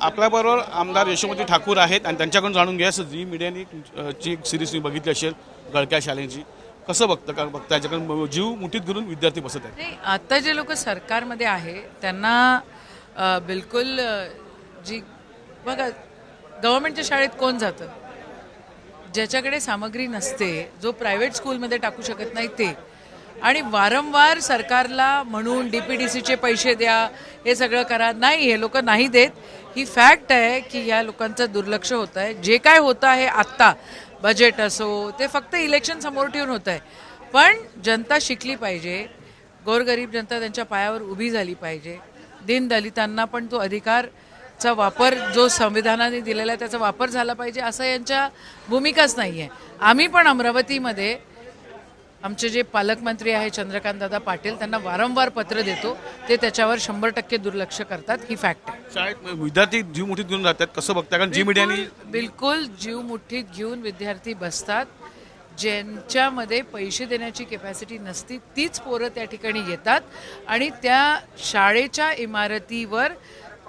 आपल्याबरोबर आमदार यशोमती ठाकूर आहेत आणि त्यांच्याकडून जाणून घ्या झी मीडियानी ची सिरीज तुम्ही बघितली असेल गळक्या शाळेची, कसं बघता त्याच्याकडून जीव मुठीत धरून विद्यार्थी बसत आहेत? नाही, आता जे लोक सरकारमध्ये आहे त्यांना बिलकुल जी बघा, गव्हर्नमेंटच्या शाळेत कोण जातं? ज्याच्याकडे सामग्री नसते, जो प्रायव्हेट स्कूलमध्ये टाकू शकत नाही ते, आणि वारंवार सरकारला म्हणून DPDCचे पैसे द्या, हे सगळं करा, नाही, हे लोक नाही देत. ही फॅक्ट आहे की या लोकांचं दुर्लक्ष होत आहे. जे काय होतं आहे आत्ता, बजेट असो, ते फक्त इलेक्शन समोर ठेवून होत आहे. पण जनता शिकली पाहिजे, गोरगरीब जनता त्यांच्या पायावर उभी झाली पाहिजे. दीनदलितांना पण तो अधिकारचा वापर जो संविधानाने दिलेला आहे त्याचा वापर झाला पाहिजे, असं यांच्या भूमिकाच नाही आहे. आम्ही पण अमरावतीमध्ये आमचे जे पालकमंत्री आहे चंद्रकांत दादा पाटील, त्यांना वारंवार पत्र देतो, ते त्याच्यावर 100% दुर्लक्ष करतात. ही फॅक्ट आहे. शाळेत विद्यार्थी जीव मुठीत घेऊन जातात, कसं बघता? कारण जी मीडियानी बिलकुल जीव मुठीत घेऊन विद्यार्थी बसतात. ज्यांच्यामध्ये पैसे देण्याची कॅपॅसिटी नसती तीच पोरं त्या ठिकाणी येतात आणि त्या शाळेच्या इमारतीवर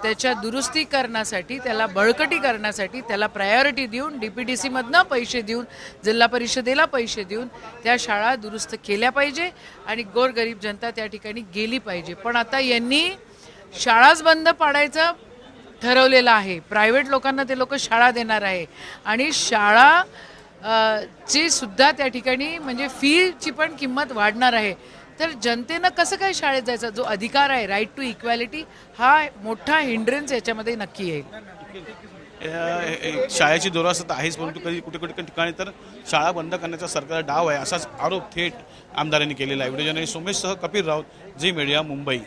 त्याच्या दुरुस्ती करण्यासाठी, त्याला बळकटी करण्यासाठी, त्याला प्रायोरिटी देऊन, DPDCमधनं पैसे देऊन, जिल्हा परिषदेला पैसे देऊन त्या शाळा दुरुस्त केल्या पाहिजे आणि गोरगरीब जनता त्या ठिकाणी गेली पाहिजे. पण आता यांनी शाळाच बंद पाडायचं ठरवलेलं आहे. प्रायव्हेट लोकांना ते लोक शाळा देणार आहे आणि शाळा ची सुद्धा त्या ठिकाणी म्हणजे फीची पण किंमत वाढणार आहे. तर जनतेनं कसं काय शाळेत जायचं? जो अधिकार आहे, राईट टू इक्वॅलिटी, हा मोठा हिंड्रन्स याच्यामध्ये नक्की येईल. शाळेची दुरावस्था आहेच, परंतु कधी कुठे कुठे ठिकाणी तर शाळा बंद करण्याचा सरकारचा डाव आहे, असाच आरोप थेट आमदारांनी केलेला आहे. व्हिडिओ जर्नलिस्ट सोमेशसह कपिल राऊत, झी मीडिया, मुंबई.